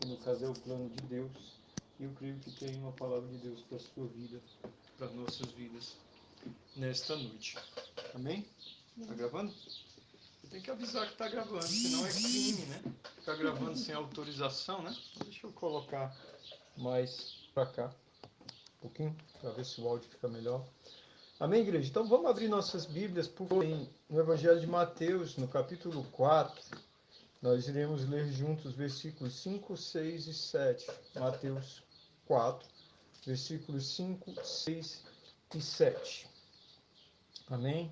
que no caso é o plano de Deus, e eu creio que tem uma palavra de Deus para a sua vida, para nossas vidas, nesta noite. Amém? Tá gravando? Tem que avisar que está gravando, senão é crime, né? Ficar gravando sem autorização, né? Então, deixa eu colocar mais para cá, um pouquinho, para ver se o áudio fica melhor. Amém, igreja? Então vamos abrir nossas Bíblias, por favor, no Evangelho de Mateus, no capítulo 4. Nós iremos ler juntos versículos 5, 6 e 7. Mateus 4, versículos 5, 6 e 7. Amém?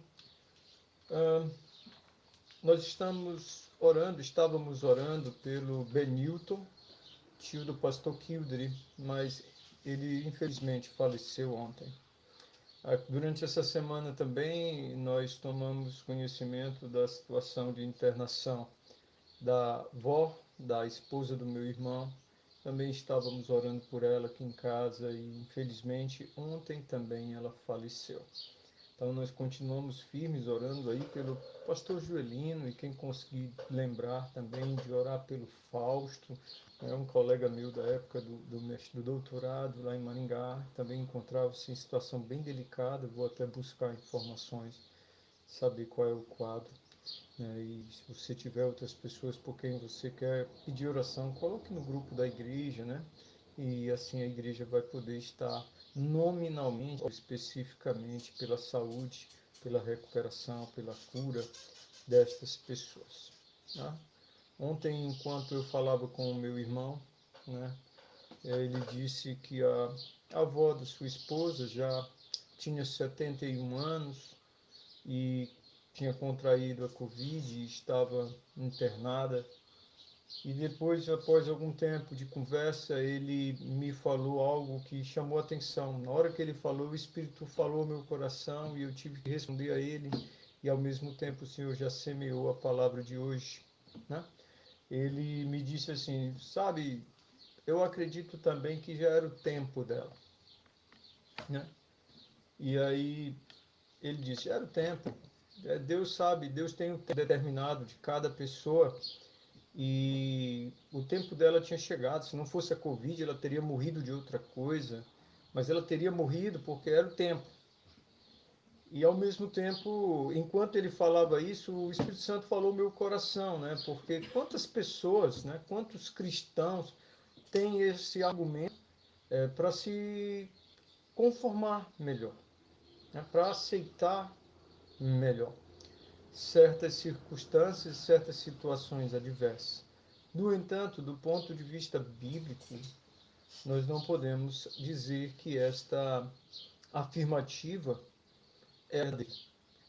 Nós estávamos orando pelo Benilton, tio do pastor Kildare, mas ele infelizmente faleceu ontem. Durante essa semana também nós tomamos conhecimento da situação de internação da avó, da esposa do meu irmão. Também estávamos orando por ela aqui em casa e infelizmente ontem também ela faleceu. Então nós continuamos firmes orando aí pelo pastor Joelino e quem conseguir lembrar também de orar pelo Fausto, um colega meu da época do doutorado lá em Maringá, também encontrava-se em situação bem delicada, vou até buscar informações, saber qual é o quadro. E se você tiver outras pessoas por quem você quer pedir oração, coloque no grupo da igreja, né? E assim a igreja vai poder estar nominalmente, especificamente pela saúde, pela recuperação, pela cura destas pessoas. Tá? Ontem, enquanto eu falava com o meu irmão, né, ele disse que a avó da sua esposa já tinha 71 anos e tinha contraído a Covid e estava internada. E depois, após algum tempo de conversa, ele me falou algo que chamou a atenção. Na hora que ele falou, o Espírito falou ao meu coração e eu tive que responder a ele. E ao mesmo tempo o Senhor já semeou a palavra de hoje, né? Ele me disse assim, sabe, eu acredito também que já era o tempo dela, né? E aí ele disse, era o tempo. Deus sabe, Deus tem um tempo determinado de cada pessoa e o tempo dela tinha chegado. Se não fosse a Covid, ela teria morrido de outra coisa, mas ela teria morrido porque era o tempo. E ao mesmo tempo, enquanto ele falava isso, o Espírito Santo falou no meu coração, né? Porque quantas pessoas, né? Quantos cristãos têm esse argumento para se conformar melhor, né? Para aceitar melhor certas circunstâncias, certas situações adversas. No entanto, do ponto de vista bíblico, nós não podemos dizer que esta afirmativa é dele.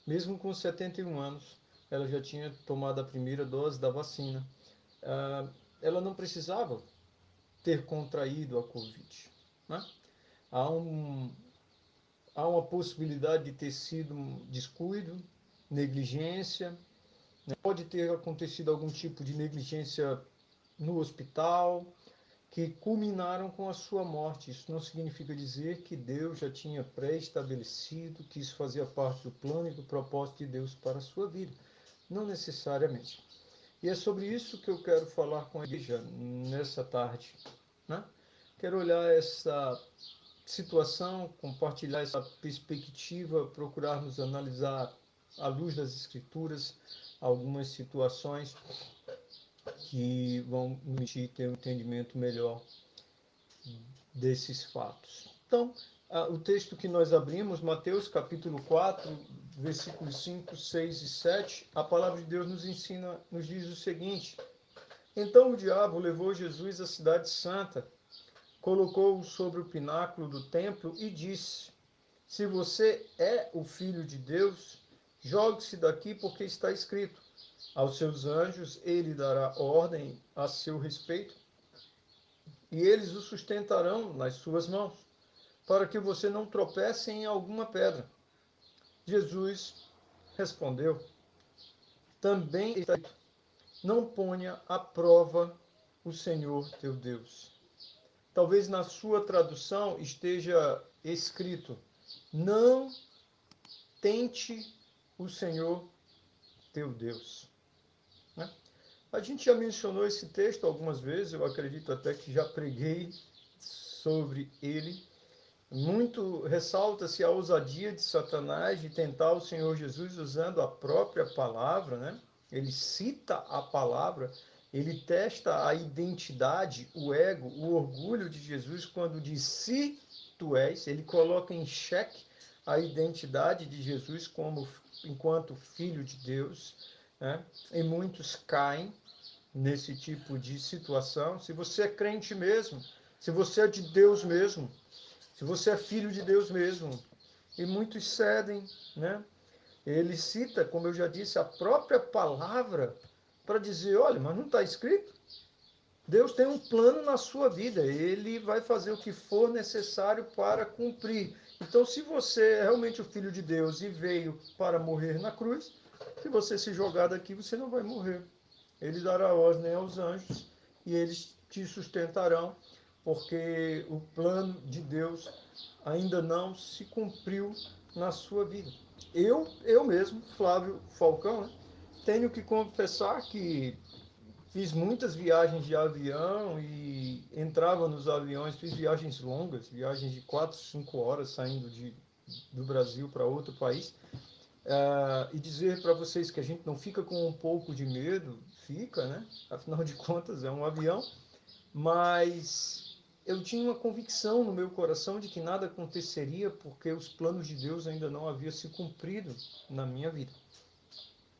Mesmo com 71 anos, ela já tinha tomado a primeira dose da vacina. Ela não precisava ter contraído a Covid, né? Há, um, há uma possibilidade de ter sido um descuido, negligência, né? Pode ter acontecido algum tipo de negligência no hospital, que culminaram com a sua morte. Isso não significa dizer que Deus já tinha pré-estabelecido, que isso fazia parte do plano e do propósito de Deus para a sua vida. Não necessariamente. E é sobre isso que eu quero falar com a igreja nessa tarde, né? Quero olhar essa situação, compartilhar essa perspectiva, procurarmos analisar à luz das Escrituras algumas situações que vão nos permitir ter um entendimento melhor desses fatos. Então, o texto que nós abrimos, Mateus capítulo 4, versículos 5, 6 e 7, a palavra de Deus nos ensina, nos diz o seguinte: Então o diabo levou Jesus à cidade santa, colocou-o sobre o pináculo do templo e disse: Se você é o filho de Deus, jogue-se daqui, porque está escrito: Aos seus anjos ele dará ordem a seu respeito, e eles o sustentarão nas suas mãos, para que você não tropece em alguma pedra. Jesus respondeu: Também está escrito: Não ponha à prova o Senhor teu Deus. Talvez na sua tradução esteja escrito: Não tente o Senhor teu Deus, né? A gente já mencionou esse texto algumas vezes, eu acredito até que já preguei sobre ele. Muito ressalta-se a ousadia de Satanás de tentar o Senhor Jesus usando a própria palavra, né? Ele cita a palavra, ele testa a identidade, o ego, o orgulho de Jesus quando diz se tu és, ele coloca em xeque a identidade de Jesus como enquanto filho de Deus, né? E muitos caem nesse tipo de situação. Se você é crente mesmo, se você é de Deus mesmo, se você é filho de Deus mesmo, e muitos cedem, né? Ele cita, como eu já disse, a própria palavra para dizer, olha, mas não está escrito? Deus tem um plano na sua vida, ele vai fazer o que for necessário para cumprir. Então, se você é realmente o filho de Deus e veio para morrer na cruz, se você se jogar daqui, você não vai morrer. Ele dará ordem aos anjos e eles te sustentarão, porque o plano de Deus ainda não se cumpriu na sua vida. Eu mesmo, Flávio Falcão, né, tenho que confessar que fiz muitas viagens de avião e entrava nos aviões, fiz viagens longas, viagens de 4, 5 horas saindo do Brasil para outro país. E dizer para vocês que a gente não fica com um pouco de medo, fica, né? Afinal de contas, é um avião, mas eu tinha uma convicção no meu coração de que nada aconteceria porque os planos de Deus ainda não haviam se cumprido na minha vida.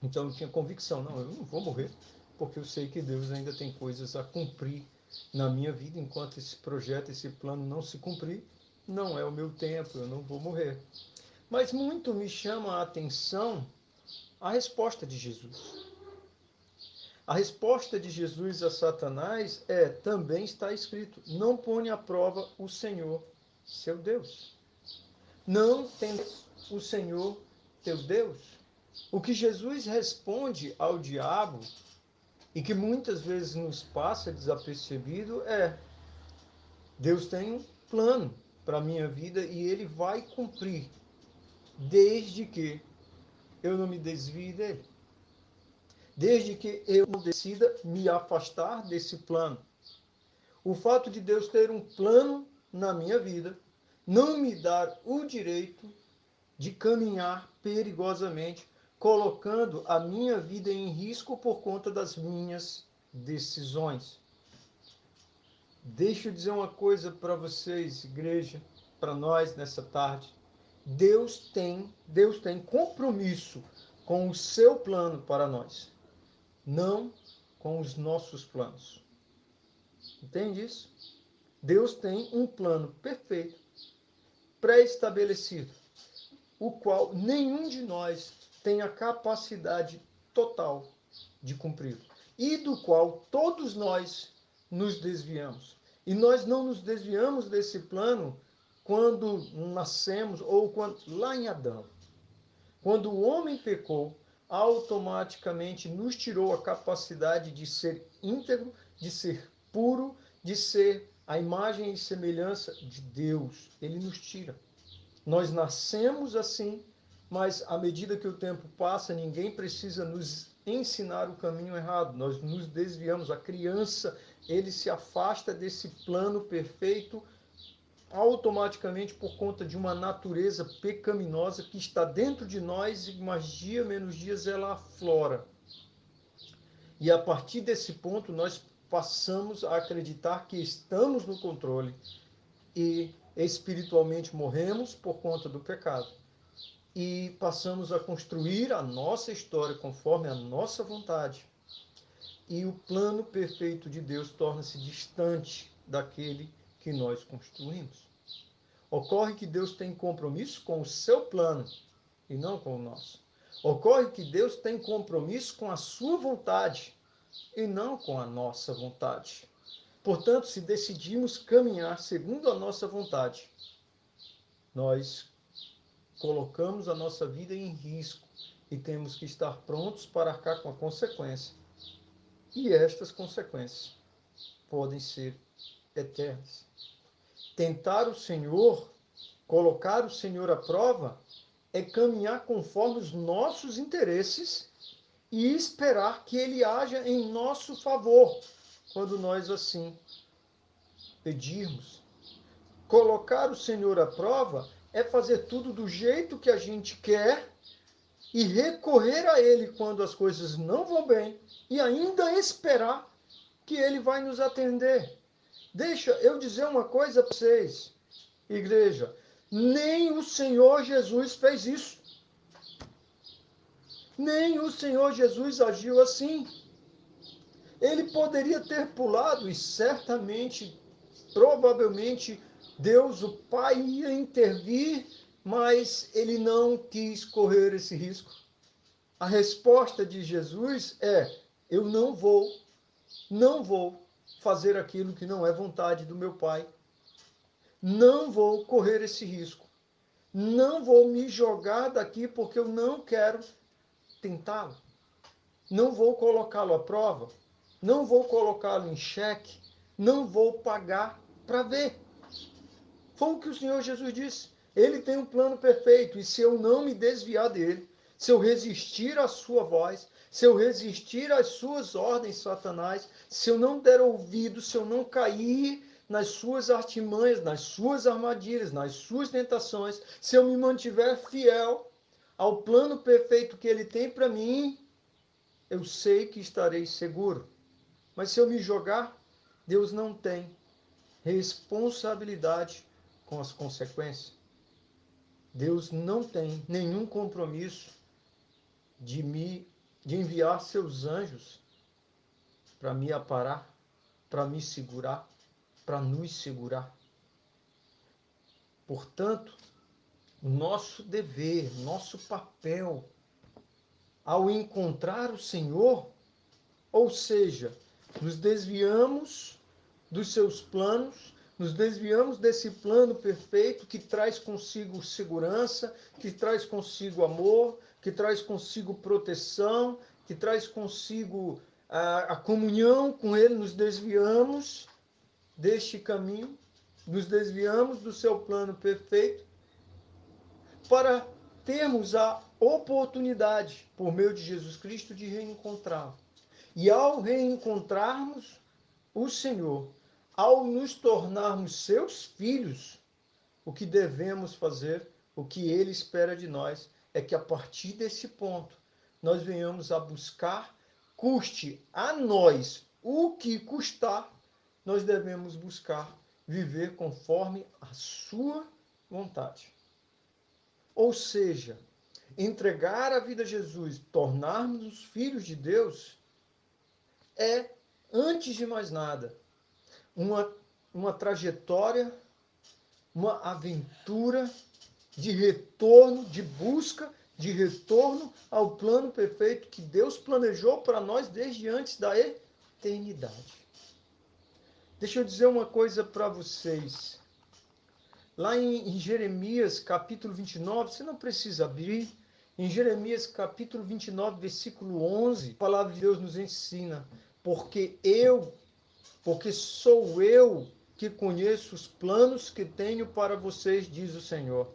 Então eu tinha convicção, não, eu não vou morrer, porque eu sei que Deus ainda tem coisas a cumprir na minha vida, enquanto esse projeto, esse plano não se cumprir, não é o meu tempo, eu não vou morrer. Mas muito me chama a atenção a resposta de Jesus. A resposta de Jesus a Satanás também está escrito, não põe à prova o Senhor, seu Deus. Não tentes o Senhor, teu Deus. O que Jesus responde ao diabo, e que muitas vezes nos passa desapercebido, Deus tem um plano para a minha vida e ele vai cumprir, desde que eu não me desvie dele. Desde que eu não decida me afastar desse plano. O fato de Deus ter um plano na minha vida não me dá o direito de caminhar perigosamente, colocando a minha vida em risco por conta das minhas decisões. Deixa eu dizer uma coisa para vocês, igreja, para nós nessa tarde. Deus tem compromisso com o seu plano para nós, não com os nossos planos. Entende isso? Deus tem um plano perfeito, pré-estabelecido, o qual nenhum de nós tem a capacidade total de cumprir, e do qual todos nós nos desviamos. E nós não nos desviamos desse plano quando nascemos ou quando lá em Adão. Quando o homem pecou, automaticamente nos tirou a capacidade de ser íntegro, de ser puro, de ser a imagem e semelhança de Deus. Ele nos tira. Nós nascemos assim, mas à medida que o tempo passa, ninguém precisa nos ensinar o caminho errado. Nós nos desviamos. A criança, ele se afasta desse plano perfeito automaticamente por conta de uma natureza pecaminosa que está dentro de nós e mais dia menos dias ela aflora. E a partir desse ponto nós passamos a acreditar que estamos no controle e espiritualmente morremos por conta do pecado. E passamos a construir a nossa história conforme a nossa vontade. E o plano perfeito de Deus torna-se distante daquele que nós construímos. Ocorre que Deus tem compromisso com o seu plano e não com o nosso. Ocorre que Deus tem compromisso com a sua vontade e não com a nossa vontade. Portanto, se decidimos caminhar segundo a nossa vontade, nós colocamos a nossa vida em risco e temos que estar prontos para arcar com a consequência. E estas consequências podem ser eternas. Tentar o Senhor, colocar o Senhor à prova, é caminhar conforme os nossos interesses e esperar que ele haja em nosso favor, quando nós assim pedirmos. Colocar o Senhor à prova é fazer tudo do jeito que a gente quer e recorrer a Ele quando as coisas não vão bem e ainda esperar que Ele vai nos atender. Deixa eu dizer uma coisa para vocês, igreja. Nem o Senhor Jesus fez isso. Nem o Senhor Jesus agiu assim. Ele poderia ter pulado e certamente, provavelmente, Deus, o Pai, ia intervir, mas ele não quis correr esse risco. A resposta de Jesus é: eu não vou fazer aquilo que não é vontade do meu Pai. Não vou correr esse risco. Não vou me jogar daqui porque eu não quero tentá-lo. Não vou colocá-lo à prova. Não vou colocá-lo em xeque. Não vou pagar para ver. Foi o que o Senhor Jesus disse. Ele tem um plano perfeito e se eu não me desviar dele, se eu resistir à sua voz, se eu resistir às suas ordens, Satanás, se eu não der ouvido, se eu não cair nas suas artimanhas, nas suas armadilhas, nas suas tentações, se eu me mantiver fiel ao plano perfeito que ele tem para mim, eu sei que estarei seguro. Mas se eu me jogar, Deus não tem responsabilidade com as consequências. Deus não tem nenhum compromisso de enviar seus anjos para me aparar, para me segurar, para nos segurar. Portanto, o nosso dever, nosso papel ao encontrar o Senhor, ou seja, nos desviamos dos seus planos, nos desviamos desse plano perfeito que traz consigo segurança, que traz consigo amor, que traz consigo proteção, que traz consigo a comunhão com Ele, nos desviamos deste caminho, nos desviamos do seu plano perfeito para termos a oportunidade, por meio de Jesus Cristo, de reencontrá-lo. E ao reencontrarmos o Senhor, ao nos tornarmos seus filhos, o que devemos fazer, o que Ele espera de nós, é que a partir desse ponto, nós venhamos a buscar, custe a nós o que custar, nós devemos buscar viver conforme a sua vontade. Ou seja, entregar a vida a Jesus, tornarmos filhos de Deus, é, antes de mais nada, uma trajetória, uma aventura de retorno, de busca, de retorno ao plano perfeito que Deus planejou para nós desde antes da eternidade. Deixa eu dizer uma coisa para vocês. Lá em Jeremias, capítulo 29, você não precisa abrir. Em Jeremias, capítulo 29, versículo 11, a palavra de Deus nos ensina: porque sou eu que conheço os planos que tenho para vocês, diz o Senhor.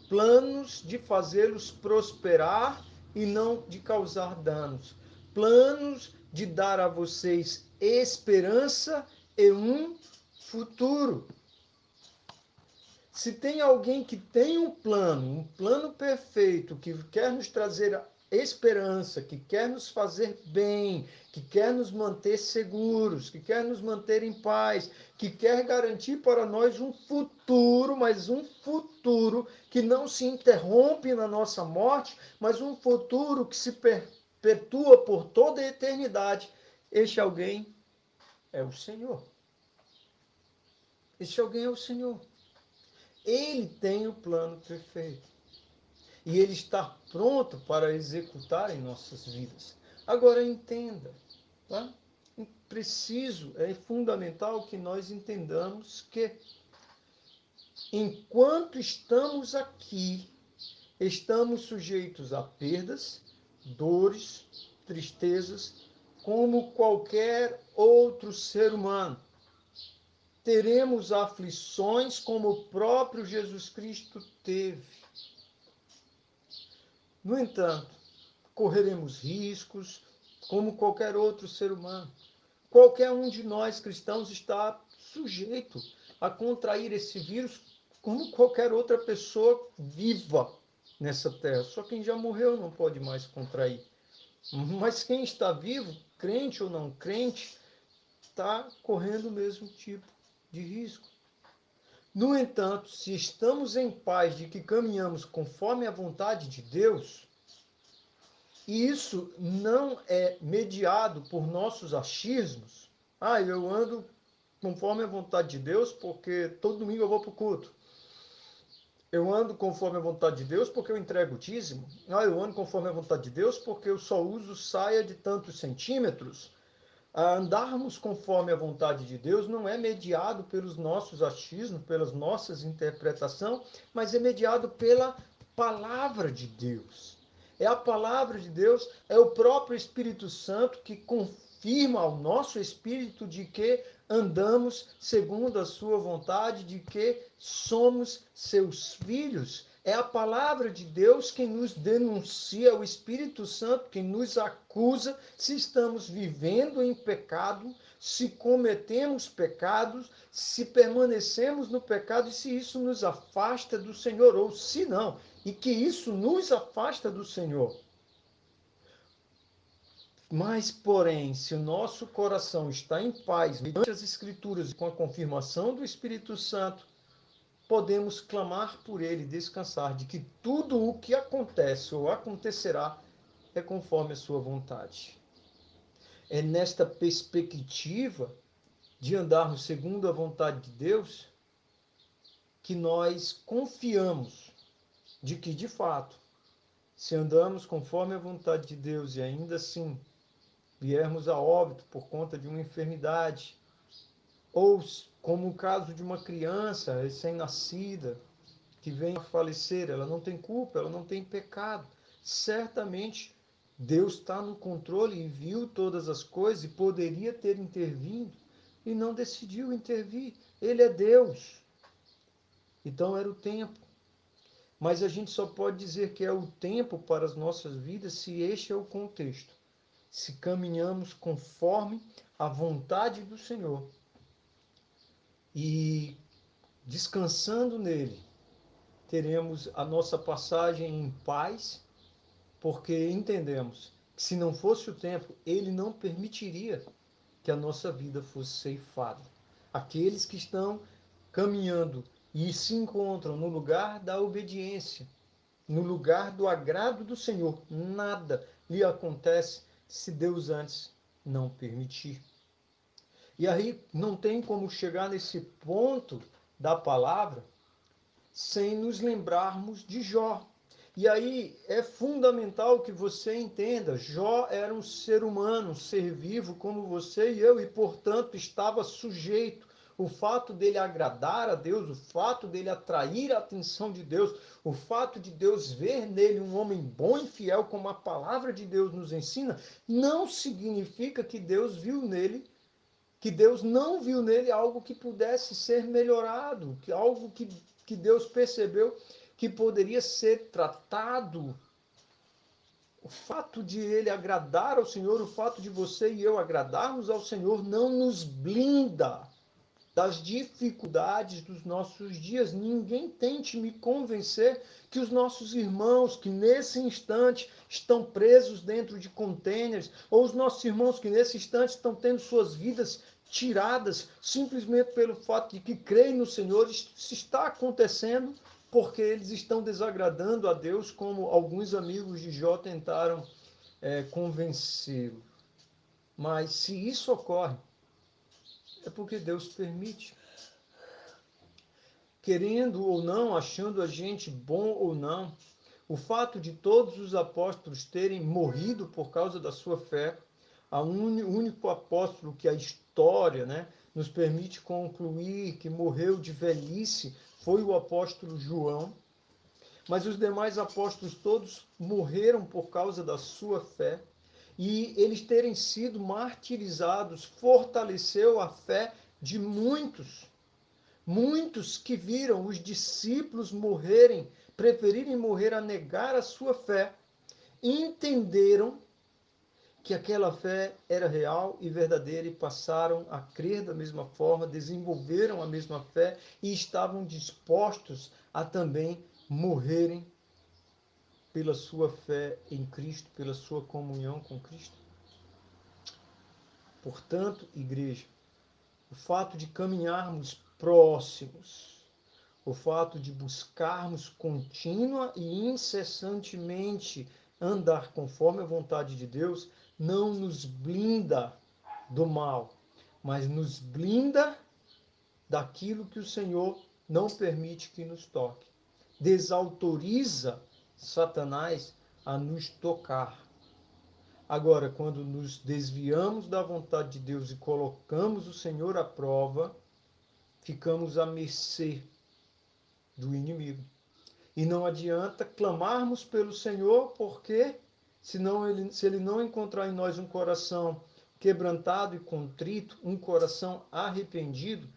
Planos de fazê-los prosperar e não de causar danos. Planos de dar a vocês esperança e um futuro. Se tem alguém que tem um plano perfeito, que quer nos trazer esperança, que quer nos fazer bem, que quer nos manter seguros, que quer nos manter em paz, que quer garantir para nós um futuro, mas um futuro que não se interrompe na nossa morte, mas um futuro que se perpetua por toda a eternidade, este alguém é o Senhor. Este alguém é o Senhor. Ele tem o plano perfeito. E ele está pronto para executar em nossas vidas. Agora entenda, tá? É fundamental que nós entendamos que enquanto estamos aqui, estamos sujeitos a perdas, dores, tristezas, como qualquer outro ser humano. Teremos aflições como o próprio Jesus Cristo teve. No entanto, correremos riscos, como qualquer outro ser humano. Qualquer um de nós cristãos está sujeito a contrair esse vírus, como qualquer outra pessoa viva nessa terra. Só quem já morreu não pode mais contrair. Mas quem está vivo, crente ou não crente, está correndo o mesmo tipo de risco. No entanto, se estamos em paz de que caminhamos conforme a vontade de Deus, e isso não é mediado por nossos achismos, eu ando conforme a vontade de Deus porque todo domingo eu vou para o culto. Eu ando conforme a vontade de Deus porque eu entrego o dízimo. Eu ando conforme a vontade de Deus porque eu só uso saia de tantos centímetros. Andarmos conforme a vontade de Deus não é mediado pelos nossos achismos, pelas nossas interpretações, mas é mediado pela palavra de Deus. É a palavra de Deus, é o próprio Espírito Santo que confirma ao nosso espírito de que andamos segundo a sua vontade, de que somos seus filhos. É a palavra de Deus quem nos denuncia, o Espírito Santo quem nos acusa se estamos vivendo em pecado, se cometemos pecados, se permanecemos no pecado e se isso nos afasta do Senhor, ou se não, e que isso nos afasta do Senhor. Mas, porém, se o nosso coração está em paz, mediante as Escrituras e com a confirmação do Espírito Santo, podemos clamar por ele e descansar de que tudo o que acontece ou acontecerá é conforme a sua vontade. É nesta perspectiva de andarmos segundo a vontade de Deus que nós confiamos de que, de fato, se andamos conforme a vontade de Deus e ainda assim viermos a óbito por conta de uma enfermidade, ou como o caso de uma criança recém-nascida que vem a falecer, ela não tem culpa, ela não tem pecado. Certamente Deus está no controle e viu todas as coisas e poderia ter intervindo e não decidiu intervir. Ele é Deus. Então era o tempo. Mas a gente só pode dizer que é o tempo para as nossas vidas se este é o contexto. Se caminhamos conforme a vontade do Senhor e descansando nele, teremos a nossa passagem em paz, porque entendemos que se não fosse o tempo, ele não permitiria que a nossa vida fosse ceifada. Aqueles que estão caminhando e se encontram no lugar da obediência, no lugar do agrado do Senhor, nada lhe acontece se Deus antes não permitir. E aí não tem como chegar nesse ponto da palavra sem nos lembrarmos de Jó. E aí é fundamental que você entenda, Jó era um ser humano, um ser vivo como você e eu, e portanto estava sujeito. O fato dele agradar a Deus, o fato dele atrair a atenção de Deus, o fato de Deus ver nele um homem bom e fiel, como a palavra de Deus nos ensina, não significa que Deus viu nele, que Deus não viu nele algo que pudesse ser melhorado, que algo que Deus percebeu que poderia ser tratado. O fato de ele agradar ao Senhor, o fato de você e eu agradarmos ao Senhor, não nos blinda das dificuldades dos nossos dias. Ninguém tente me convencer que os nossos irmãos que nesse instante estão presos dentro de contêineres, ou os nossos irmãos que nesse instante estão tendo suas vidas tiradas simplesmente pelo fato de que creem no Senhor, isso está acontecendo porque eles estão desagradando a Deus, como alguns amigos de Jó tentaram convencê-lo. Mas se isso ocorre, é porque Deus permite. Querendo ou não, achando a gente bom ou não, o fato de todos os apóstolos terem morrido por causa da sua fé, o único apóstolo que a história, nos permite concluir que morreu de velhice foi o apóstolo João, mas os demais apóstolos todos morreram por causa da sua fé, e eles terem sido martirizados fortaleceu a fé de muitos. Muitos que viram os discípulos morrerem, preferirem morrer a negar a sua fé, entenderam que aquela fé era real e verdadeira e passaram a crer da mesma forma, desenvolveram a mesma fé e estavam dispostos a também morrerem pela sua fé em Cristo, pela sua comunhão com Cristo. Portanto, igreja, o fato de caminharmos próximos, o fato de buscarmos contínua e incessantemente andar conforme a vontade de Deus, não nos blinda do mal, mas nos blinda daquilo que o Senhor não permite que nos toque. Desautoriza Satanás a nos tocar. Agora, quando nos desviamos da vontade de Deus e colocamos o Senhor à prova, ficamos à mercê do inimigo. E não adianta clamarmos pelo Senhor, porque se ele não encontrar em nós um coração quebrantado e contrito, um coração arrependido,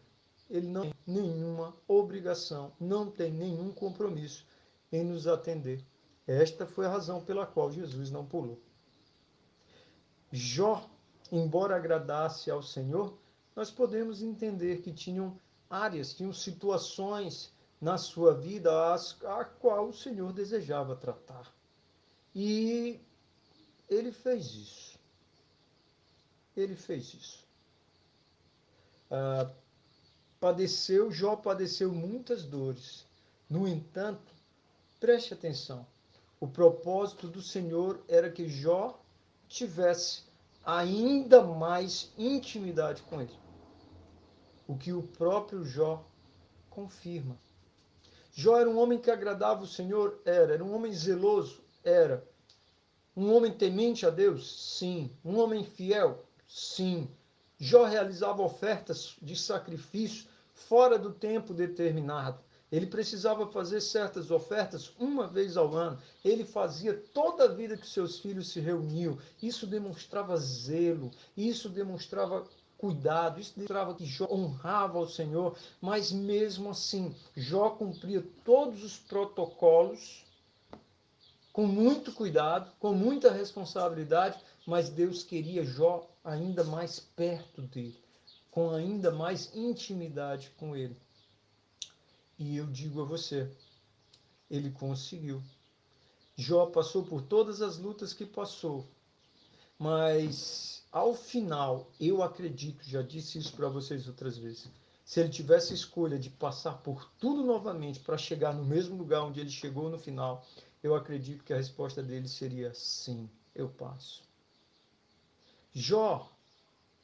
ele não tem nenhuma obrigação, não tem nenhum compromisso em nos atender. Esta foi a razão pela qual Jesus não pulou. Jó, embora agradasse ao Senhor, nós podemos entender que tinham áreas, tinham situações na sua vida a qual o Senhor desejava tratar. E ele fez isso. Ele fez isso. Jó padeceu muitas dores. No entanto, preste atenção. O propósito do Senhor era que Jó tivesse ainda mais intimidade com ele. O que o próprio Jó confirma. Jó era um homem que agradava o Senhor? Era um homem zeloso? Era. Um homem temente a Deus? Sim. Um homem fiel? Sim. Jó realizava ofertas de sacrifício fora do tempo determinado. Ele precisava fazer certas ofertas uma vez ao ano. Ele fazia toda a vida que seus filhos se reuniam. Isso demonstrava zelo, isso demonstrava cuidado, isso demonstrava que Jó honrava ao Senhor, mas mesmo assim, Jó cumpria todos os protocolos com muito cuidado, com muita responsabilidade, mas Deus queria Jó ainda mais perto dele, com ainda mais intimidade com ele. E eu digo a você, ele conseguiu. Jó passou por todas as lutas que passou, mas ao final, eu acredito, já disse isso para vocês outras vezes, se ele tivesse a escolha de passar por tudo novamente para chegar no mesmo lugar onde ele chegou no final, eu acredito que a resposta dele seria sim, eu passo. Jó,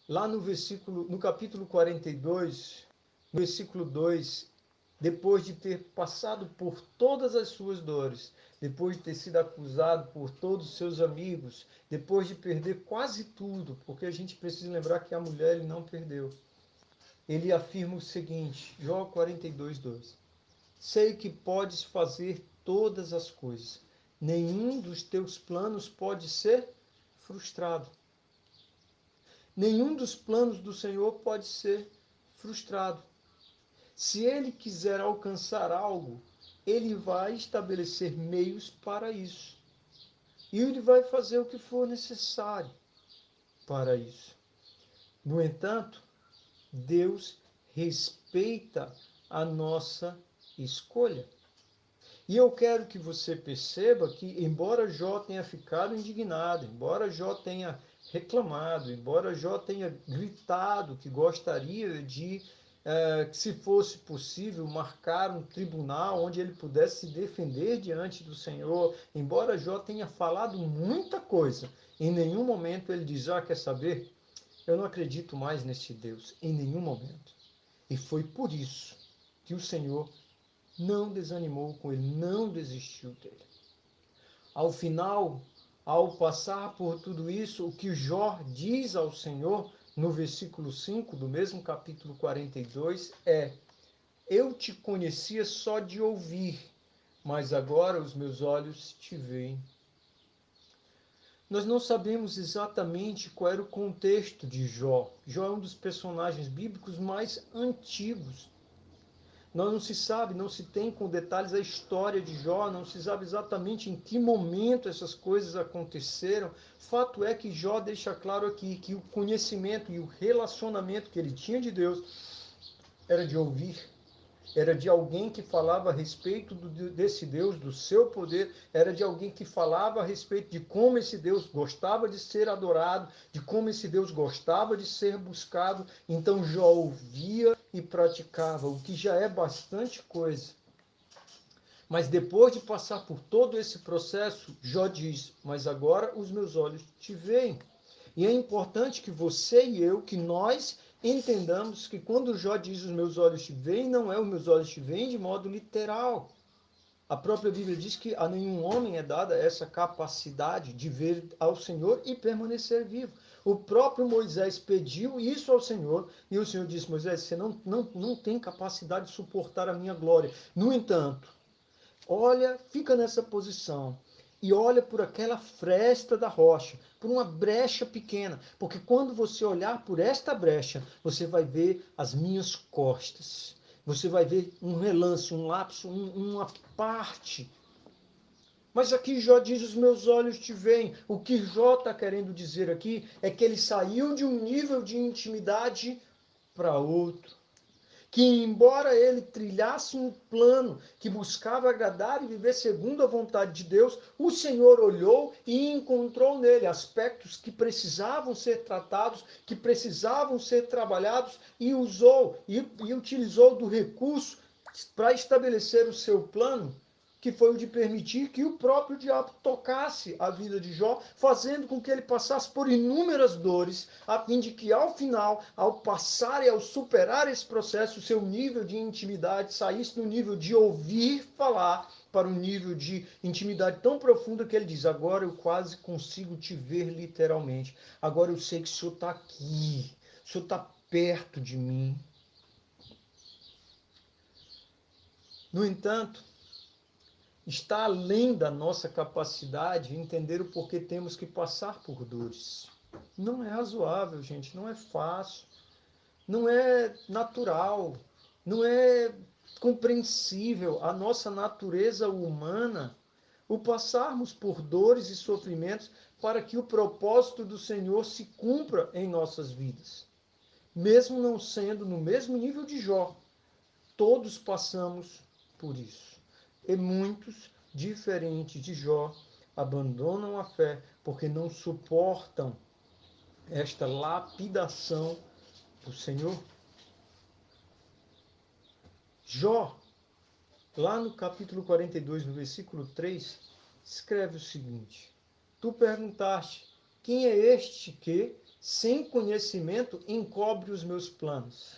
lá no capítulo 42, no versículo 2, depois de ter passado por todas as suas dores, depois de ter sido acusado por todos os seus amigos, depois de perder quase tudo, porque a gente precisa lembrar que a mulher ele não perdeu. Ele afirma o seguinte, Jó 42, 2. Sei que podes fazer todas as coisas. Nenhum dos teus planos pode ser frustrado. Nenhum dos planos do Senhor pode ser frustrado. Se ele quiser alcançar algo, ele vai estabelecer meios para isso. E ele vai fazer o que for necessário para isso. No entanto, Deus respeita a nossa escolha. E eu quero que você perceba que, embora Jó tenha ficado indignado, embora Jó tenha reclamado, embora Jó tenha gritado que gostaria de, que se fosse possível, marcar um tribunal onde ele pudesse se defender diante do Senhor, embora Jó tenha falado muita coisa, em nenhum momento ele diz, quer saber? Eu não acredito mais neste Deus, em nenhum momento. E foi por isso que o Senhor não desanimou com ele, não desistiu dele. Ao final, ao passar por tudo isso, o que Jó diz ao Senhor, no versículo 5 do mesmo capítulo 42, é: eu te conhecia só de ouvir, mas agora os meus olhos te veem. Nós não sabemos exatamente qual era o contexto de Jó. Jó é um dos personagens bíblicos mais antigos. Não se sabe, não se tem com detalhes a história de Jó, não se sabe exatamente em que momento essas coisas aconteceram. Fato é que Jó deixa claro aqui que o conhecimento e o relacionamento que ele tinha de Deus era de ouvir, era de alguém que falava a respeito desse Deus, do seu poder, era de alguém que falava a respeito de como esse Deus gostava de ser adorado, de como esse Deus gostava de ser buscado. Então Jó ouvia e praticava, o que já é bastante coisa. Mas depois de passar por todo esse processo, Jó diz: mas agora os meus olhos te veem. E é importante que você e eu, que nós entendamos que quando Jó diz os meus olhos te veem, não é os meus olhos te veem de modo literal. A própria Bíblia diz que a nenhum homem é dada essa capacidade de ver ao Senhor e permanecer vivo. O próprio Moisés pediu isso ao Senhor e o Senhor disse: Moisés, você não tem capacidade de suportar a minha glória. No entanto, olha, fica nessa posição e olha por aquela fresta da rocha, por uma brecha pequena, porque quando você olhar por esta brecha, você vai ver as minhas costas. Você vai ver um relance, um lapso, uma parte. Mas aqui Jó diz: os meus olhos te veem. O que Jó está querendo dizer aqui é que ele saiu de um nível de intimidade para outro, que embora ele trilhasse um plano que buscava agradar e viver segundo a vontade de Deus, o Senhor olhou e encontrou nele aspectos que precisavam ser tratados, que precisavam ser trabalhados, e usou e utilizou do recurso para estabelecer o seu plano, que foi o de permitir que o próprio diabo tocasse a vida de Jó, fazendo com que ele passasse por inúmeras dores, a fim de que ao final, ao passar e ao superar esse processo, o seu nível de intimidade saísse do nível de ouvir falar para um nível de intimidade tão profunda que ele diz: agora eu quase consigo te ver literalmente, agora eu sei que o Senhor está aqui, o Senhor está perto de mim. No entanto, está além da nossa capacidade entender o porquê temos que passar por dores. Não é razoável, gente, não é fácil, não é natural, não é compreensível a nossa natureza humana o passarmos por dores e sofrimentos para que o propósito do Senhor se cumpra em nossas vidas. Mesmo não sendo no mesmo nível de Jó, todos passamos por isso. E muitos, diferentes de Jó, abandonam a fé porque não suportam esta lapidação do Senhor. Jó, lá no capítulo 42, no versículo 3, escreve o seguinte: tu perguntaste, quem é este que, sem conhecimento, encobre os meus planos?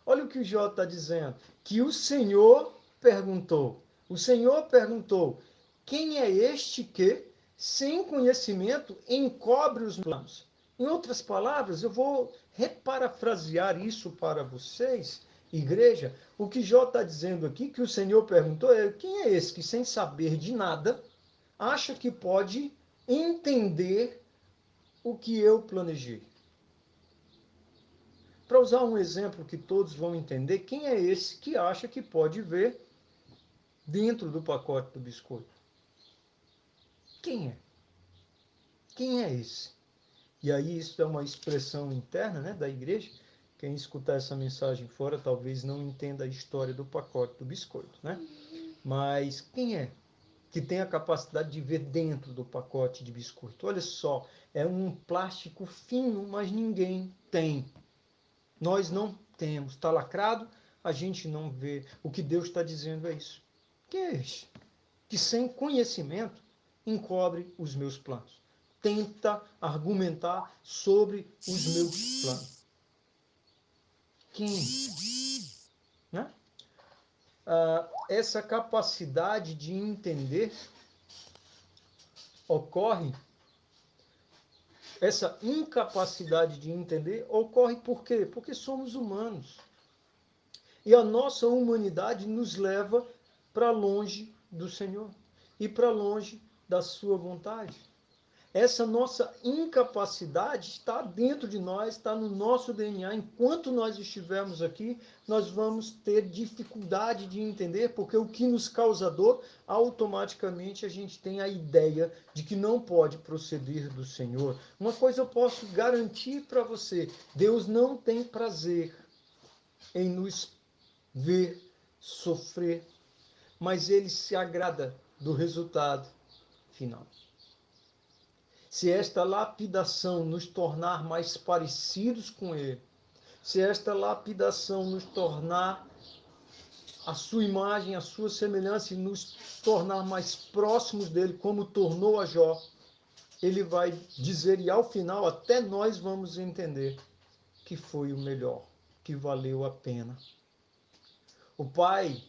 Olha o que o Jó está dizendo, que o Senhor perguntou. O Senhor perguntou, quem é este que, sem conhecimento, encobre os planos? Em outras palavras, eu vou reparafrasear isso para vocês, igreja. O que Jó está dizendo aqui, que o Senhor perguntou, é quem é esse que, sem saber de nada, acha que pode entender o que eu planejei? Para usar um exemplo que todos vão entender, quem é esse que acha que pode ver dentro do pacote do biscoito? Quem é? Quem é esse? E aí isso é uma expressão interna, né, da igreja. Quem escutar essa mensagem fora talvez não entenda a história do pacote do biscoito, né? Mas quem é que tem a capacidade de ver dentro do pacote de biscoito? Olha só, é um plástico fino, mas ninguém tem. Nós não temos. Está lacrado, a gente não vê. O que Deus está dizendo é isso. Que é este? Que sem conhecimento encobre os meus planos. Tenta argumentar sobre os meus planos. Quem? Né? Essa capacidade de entender ocorre, essa incapacidade de entender ocorre por quê? Porque somos humanos. E a nossa humanidade nos leva para longe do Senhor e para longe da sua vontade. Essa nossa incapacidade está dentro de nós, está no nosso DNA. Enquanto nós estivermos aqui, nós vamos ter dificuldade de entender, porque o que nos causa dor, automaticamente a gente tem a ideia de que não pode proceder do Senhor. Uma coisa eu posso garantir para você: Deus não tem prazer em nos ver sofrer, mas Ele se agrada do resultado final. Se esta lapidação nos tornar mais parecidos com Ele, se esta lapidação nos tornar a sua imagem, a sua semelhança e nos tornar mais próximos dele, como tornou a Jó, ele vai dizer, e ao final até nós vamos entender que foi o melhor, que valeu a pena. O Pai,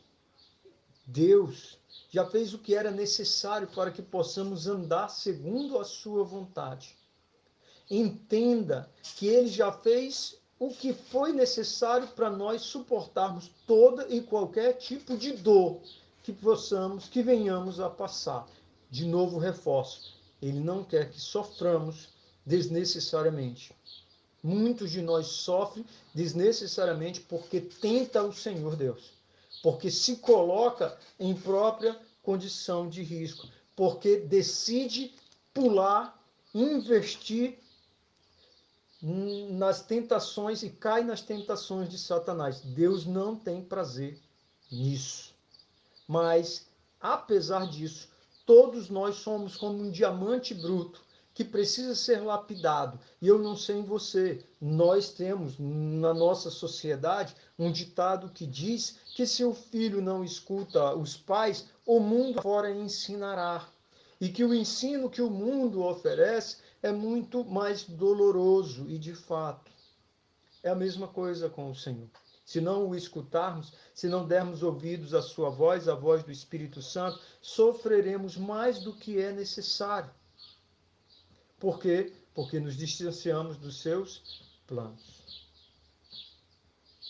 Deus, já fez o que era necessário para que possamos andar segundo a sua vontade. Entenda que Ele já fez o que foi necessário para nós suportarmos toda e qualquer tipo de dor que venhamos a passar. De novo reforço, Ele não quer que soframos desnecessariamente. Muitos de nós sofrem desnecessariamente porque tenta o Senhor Deus, porque se coloca em própria condição de risco, porque decide pular, investir nas tentações e cai nas tentações de Satanás. Deus não tem prazer nisso. Mas, apesar disso, todos nós somos como um diamante bruto que precisa ser lapidado. E eu não sei em você, nós temos na nossa sociedade um ditado que diz que se o filho não escuta os pais, o mundo fora ensinará. E que o ensino que o mundo oferece é muito mais doloroso e, de fato, é a mesma coisa com o Senhor. Se não o escutarmos, se não dermos ouvidos à sua voz, à voz do Espírito Santo, sofreremos mais do que é necessário. Por quê? Porque nos distanciamos dos seus planos.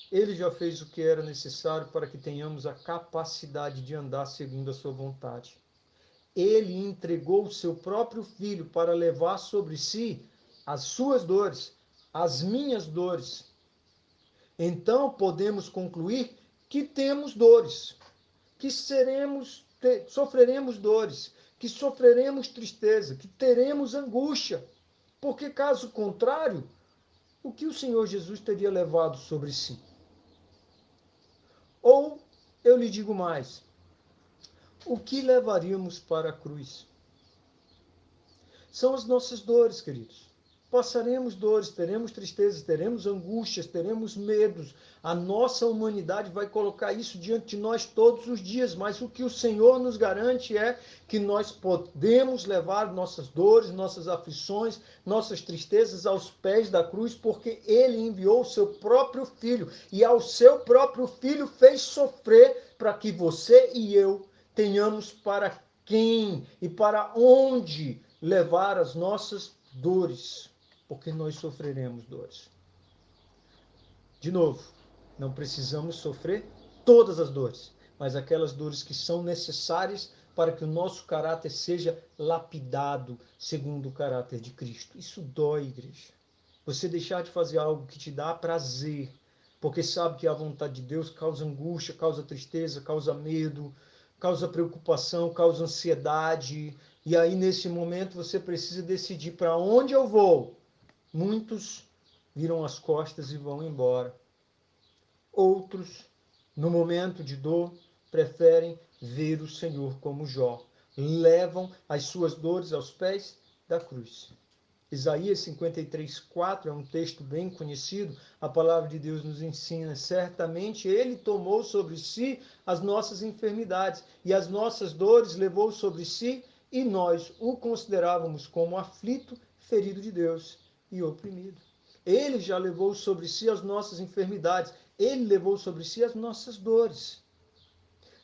Ele já fez o que era necessário para que tenhamos a capacidade de andar segundo a sua vontade. Ele entregou o seu próprio filho para levar sobre si as suas dores, as minhas dores. Então podemos concluir que temos dores, que sofreremos dores, que sofreremos tristeza, que teremos angústia. Porque caso contrário, o que o Senhor Jesus teria levado sobre si? Ou, eu lhe digo mais, o que levaríamos para a cruz? São as nossas dores, queridos. Passaremos dores, teremos tristezas, teremos angústias, teremos medos. A nossa humanidade vai colocar isso diante de nós todos os dias, mas o que o Senhor nos garante é que nós podemos levar nossas dores, nossas aflições, nossas tristezas aos pés da cruz, porque Ele enviou o seu próprio Filho e ao seu próprio Filho fez sofrer para que você e eu tenhamos para quem e para onde levar as nossas dores, porque nós sofreremos dores. De novo, não precisamos sofrer todas as dores, mas aquelas dores que são necessárias para que o nosso caráter seja lapidado segundo o caráter de Cristo. Isso dói, igreja. Você deixar de fazer algo que te dá prazer, porque sabe que a vontade de Deus causa angústia, causa tristeza, causa medo, causa preocupação, causa ansiedade. E aí, nesse momento, você precisa decidir para onde eu vou. Muitos viram as costas e vão embora. Outros, no momento de dor, preferem ver o Senhor como Jó. Levam as suas dores aos pés da cruz. Isaías 53:4 é um texto bem conhecido. A palavra de Deus nos ensina: certamente Ele tomou sobre si as nossas enfermidades e as nossas dores levou sobre si, e nós o considerávamos como aflito, ferido de Deus e oprimido. Ele já levou sobre si as nossas enfermidades, Ele levou sobre si as nossas dores.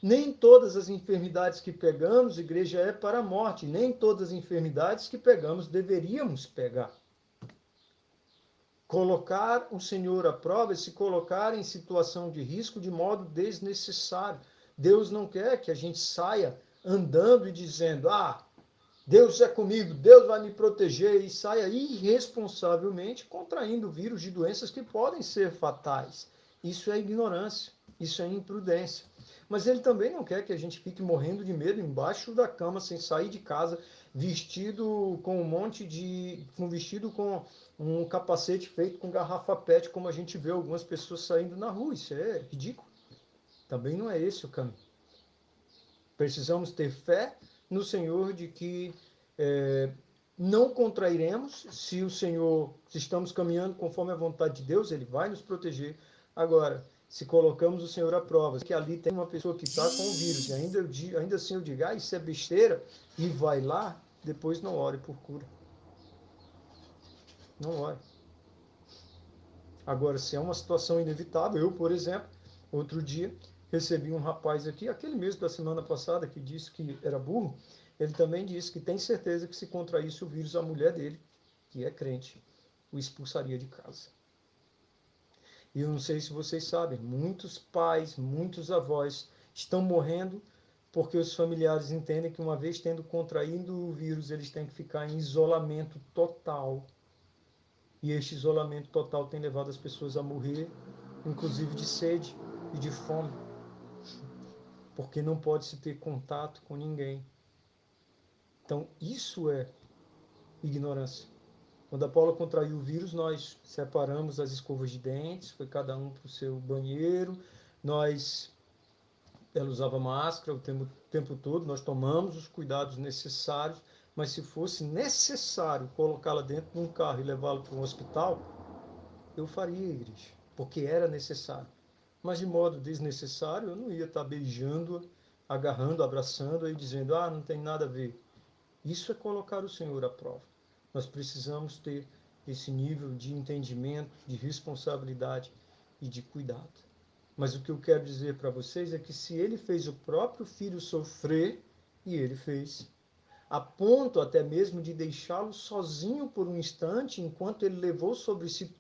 Nem todas as enfermidades que pegamos, igreja, é para a morte. Nem todas as enfermidades que pegamos deveríamos pegar. Colocar o Senhor à prova é se colocar em situação de risco de modo desnecessário. Deus não quer que a gente saia andando e dizendo: Deus é comigo, Deus vai me proteger, e saia irresponsavelmente contraindo vírus de doenças que podem ser fatais. Isso é ignorância, isso é imprudência. Mas ele também não quer que a gente fique morrendo de medo embaixo da cama, sem sair de casa, vestido com vestido com um capacete feito com garrafa PET, como a gente vê algumas pessoas saindo na rua. Isso é ridículo. Também não é esse o caminho. Precisamos ter fé no Senhor de que não contrairemos. Se estamos caminhando conforme a vontade de Deus, Ele vai nos proteger. Agora, se colocamos o Senhor à prova, que ali tem uma pessoa que está com o vírus, e ainda assim eu digo, isso é besteira, e vai lá, depois não ore por cura. Não ore. Agora, se é uma situação inevitável, eu, por exemplo, outro dia, recebi um rapaz aqui, aquele mesmo da semana passada, que disse que era burro, ele também disse que tem certeza que se contraísse o vírus, a mulher dele, que é crente, o expulsaria de casa. E eu não sei se vocês sabem, muitos pais, muitos avós estão morrendo porque os familiares entendem que uma vez tendo contraído o vírus, eles têm que ficar em isolamento total. E este isolamento total tem levado as pessoas a morrer, inclusive de sede e de fome, porque não pode se ter contato com ninguém. Então, isso é ignorância. Quando a Paula contraiu o vírus, nós separamos as escovas de dentes, foi cada um para o seu banheiro, ela usava máscara o tempo todo, nós tomamos os cuidados necessários, mas se fosse necessário colocá-la dentro de um carro e levá-la para um hospital, eu faria, igreja, porque era necessário. Mas de modo desnecessário, eu não ia estar beijando, agarrando, abraçando e dizendo, não tem nada a ver. Isso é colocar o Senhor à prova. Nós precisamos ter esse nível de entendimento, de responsabilidade e de cuidado. Mas o que eu quero dizer para vocês é que se ele fez o próprio filho sofrer, e ele fez, a ponto até mesmo de deixá-lo sozinho por um instante, enquanto ele levou sobre si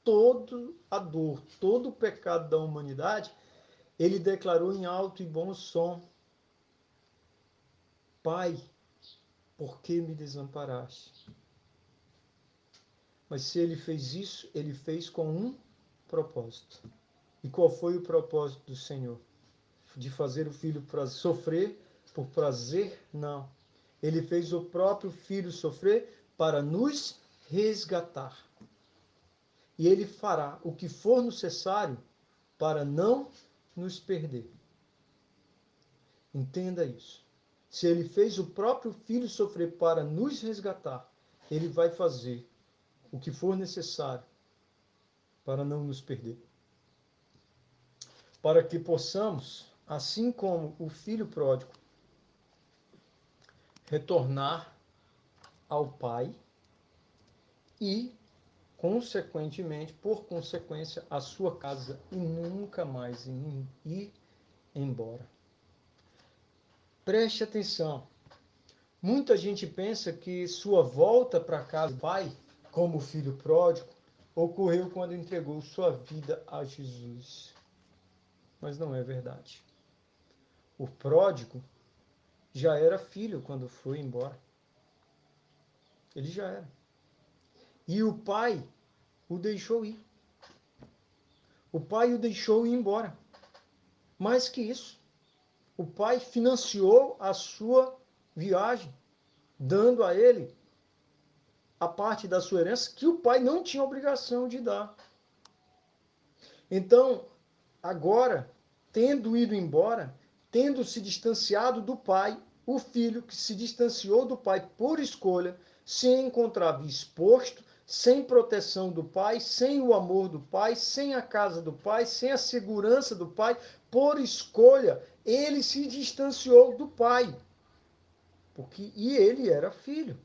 toda a dor, todo o pecado da humanidade, ele declarou em alto e bom som: Pai, por que me desamparaste? Mas se ele fez isso, ele fez com um propósito. E qual foi o propósito do Senhor? De fazer o filho sofrer por prazer? Não. Ele fez o próprio filho sofrer para nos resgatar. E ele fará o que for necessário para não nos perder. Entenda isso. Se ele fez o próprio filho sofrer para nos resgatar, ele vai fazer o que for necessário para não nos perder. Para que possamos, assim como o filho pródigo, retornar ao Pai e, consequentemente, por consequência, à sua casa e nunca mais ir embora. Preste atenção. Muita gente pensa que sua volta para casa do Pai, como filho pródigo, ocorreu quando entregou sua vida a Jesus. Mas não é verdade. O pródigo já era filho quando foi embora. Ele já era. E o pai o deixou ir. O pai o deixou ir embora. Mais que isso, o pai financiou a sua viagem, dando a ele a parte da sua herança que o pai não tinha obrigação de dar. Então, agora, tendo ido embora, tendo se distanciado do pai, o filho que se distanciou do pai por escolha, se encontrava exposto, sem proteção do pai, sem o amor do pai, sem a casa do pai, sem a segurança do pai, por escolha, ele se distanciou do pai. E ele era filho.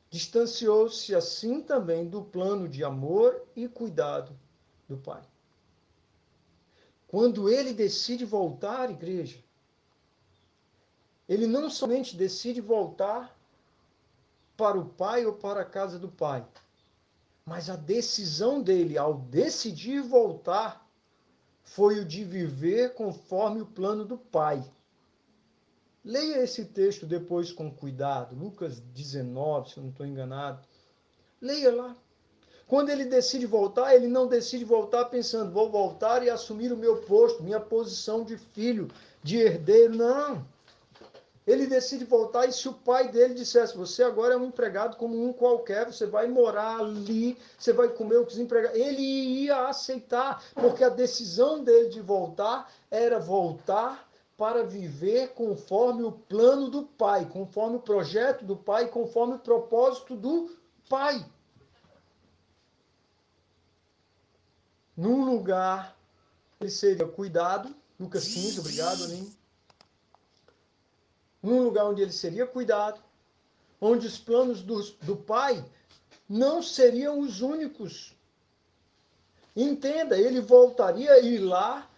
Distanciou-se assim também do plano de amor e cuidado do pai. Quando ele decide voltar, igreja, ele não somente decide voltar para o pai ou para a casa do pai, mas a decisão dele ao decidir voltar foi o de viver conforme o plano do pai. Leia esse texto depois com cuidado, Lucas 19, se eu não estou enganado. Leia lá. Quando ele decide voltar, ele não decide voltar pensando, vou voltar e assumir o meu posto, minha posição de filho, de herdeiro. Não. Ele decide voltar e se o pai dele dissesse, você agora é um empregado como um qualquer, você vai morar ali, você vai comer o que os empregados... Ele ia aceitar, porque a decisão dele de voltar era voltar para viver conforme o plano do pai, conforme o projeto do pai, conforme o propósito do pai. Num lugar, ele seria cuidado, Lucas 15, obrigado, Aline. Num lugar onde ele seria cuidado, onde os planos do pai não seriam os únicos. Entenda, ele voltaria a ir lá,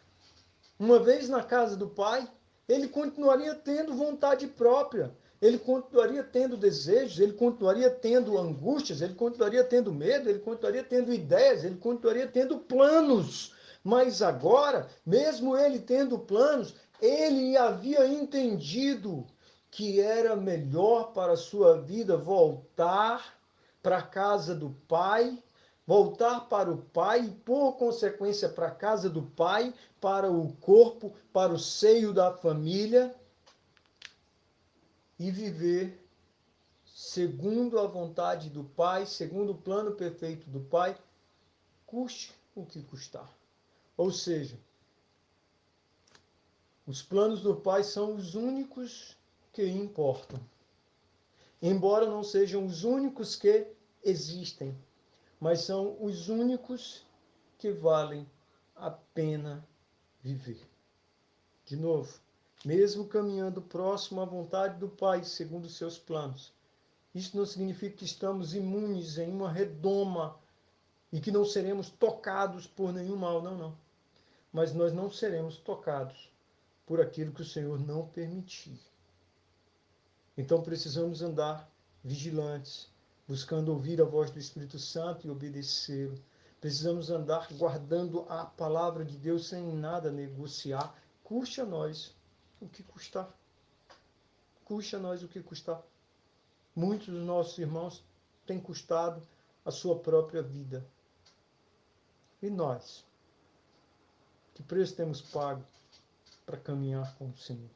uma vez na casa do pai, ele continuaria tendo vontade própria, ele continuaria tendo desejos, ele continuaria tendo angústias, ele continuaria tendo medo, ele continuaria tendo ideias, ele continuaria tendo planos. Mas agora, mesmo ele tendo planos, ele havia entendido que era melhor para a sua vida voltar para a casa do pai, voltar para o pai e, por consequência, para a casa do pai, para o corpo, para o seio da família e viver segundo a vontade do pai, segundo o plano perfeito do pai, custe o que custar. Ou seja, os planos do pai são os únicos que importam. Embora não sejam os únicos que existem, mas são os únicos que valem a pena viver. De novo, mesmo caminhando próximo à vontade do Pai, segundo os seus planos, isso não significa que estamos imunes em uma redoma e que não seremos tocados por nenhum mal, não, não. Mas nós não seremos tocados por aquilo que o Senhor não permitir. Então precisamos andar vigilantes, buscando ouvir a voz do Espírito Santo e obedecê-lo. Precisamos andar guardando a palavra de Deus sem nada negociar. Custe a nós o que custar. Custe a nós o que custar. Muitos dos nossos irmãos têm custado a sua própria vida. E nós? Que preço temos pago para caminhar com o Senhor?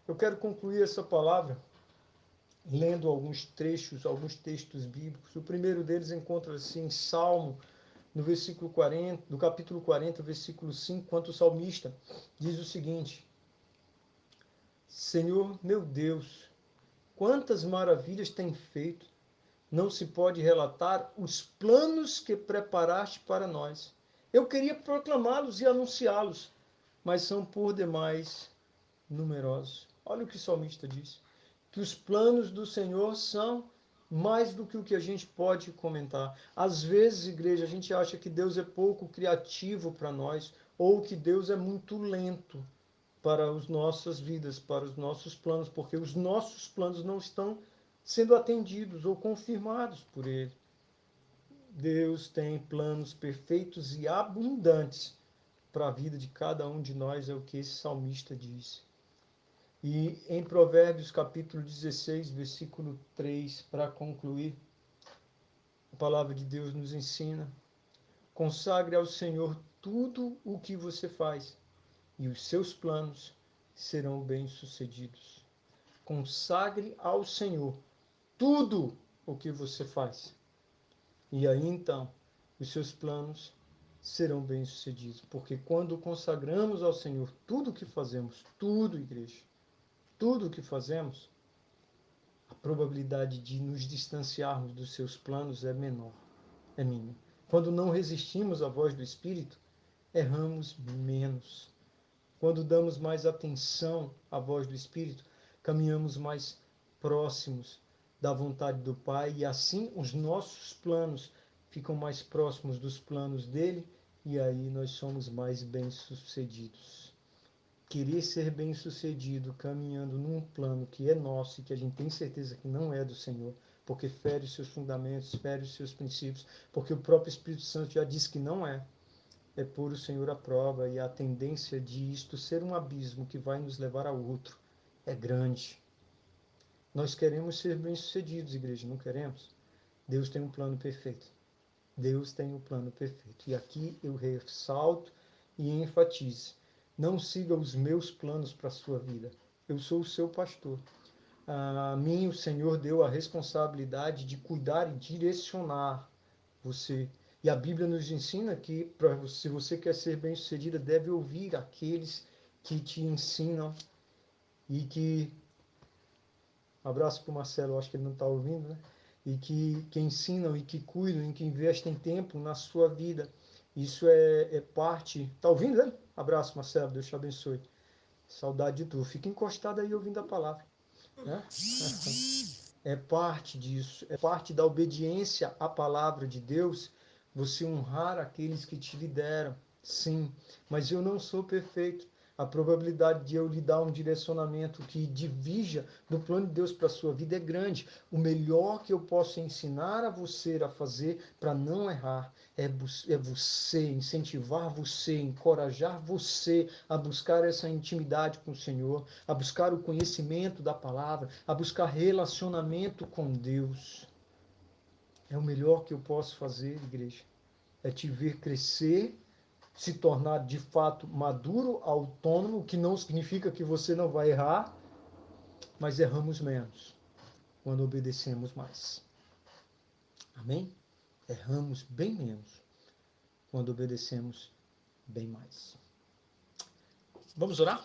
Eu quero concluir essa palavra lendo alguns trechos, alguns textos bíblicos. O primeiro deles encontra-se em Salmo, no versículo 40, no capítulo 40, versículo 5, quanto o salmista diz o seguinte: Senhor, meu Deus, quantas maravilhas tem feito, não se pode relatar os planos que preparaste para nós. Eu queria proclamá-los e anunciá-los, mas são por demais numerosos. Olha o que o salmista diz, que os planos do Senhor são mais do que o que a gente pode comentar. Às vezes, igreja, a gente acha que Deus é pouco criativo para nós, ou que Deus é muito lento para as nossas vidas, para os nossos planos, porque os nossos planos não estão sendo atendidos ou confirmados por Ele. Deus tem planos perfeitos e abundantes para a vida de cada um de nós, é o que esse salmista diz. E em Provérbios capítulo 16, versículo 3, para concluir, a palavra de Deus nos ensina: consagre ao Senhor tudo o que você faz, e os seus planos serão bem-sucedidos. Consagre ao Senhor tudo o que você faz. E aí então, os seus planos serão bem-sucedidos. Porque quando consagramos ao Senhor tudo o que fazemos, tudo, igreja, tudo o que fazemos, a probabilidade de nos distanciarmos dos seus planos é menor, é mínima. Quando não resistimos à voz do Espírito, erramos menos. Quando damos mais atenção à voz do Espírito, caminhamos mais próximos da vontade do Pai e assim os nossos planos ficam mais próximos dos planos dele e aí nós somos mais bem-sucedidos. Querer ser bem-sucedido caminhando num plano que é nosso e que a gente tem certeza que não é do Senhor, porque fere os seus fundamentos, fere os seus princípios, porque o próprio Espírito Santo já disse que não é pôr o Senhor à prova e a tendência de isto ser um abismo que vai nos levar a outro é grande. Nós queremos ser bem-sucedidos, igreja, não queremos? Deus tem um plano perfeito. Deus tem um plano perfeito. E aqui eu ressalto e enfatizo. Não siga os meus planos para a sua vida. Eu sou o seu pastor. A mim o Senhor deu a responsabilidade de cuidar e direcionar você. E a Bíblia nos ensina que, se você quer ser bem-sucedida, deve ouvir aqueles que te ensinam e que... Abraço para o Marcelo, eu acho que ele não está ouvindo, né? E que ensinam e que cuidam e que investem tempo na sua vida. Isso é parte... Está ouvindo, né? Abraço, Marcelo, Deus te abençoe. Saudade de tu. Fica encostado aí ouvindo a palavra, né? É parte disso, é parte da obediência à palavra de Deus, você honrar aqueles que te lideram, sim, mas eu não sou perfeito. A probabilidade de eu lhe dar um direcionamento que divija do plano de Deus para a sua vida é grande. O melhor que eu posso ensinar a você a fazer para não errar é você, incentivar você, encorajar você a buscar essa intimidade com o Senhor, a buscar o conhecimento da palavra, a buscar relacionamento com Deus. É o melhor que eu posso fazer, igreja. É te ver crescer, se tornar de fato maduro, autônomo, o que não significa que você não vai errar, mas erramos menos quando obedecemos mais. Amém? Erramos bem menos quando obedecemos bem mais. Vamos orar?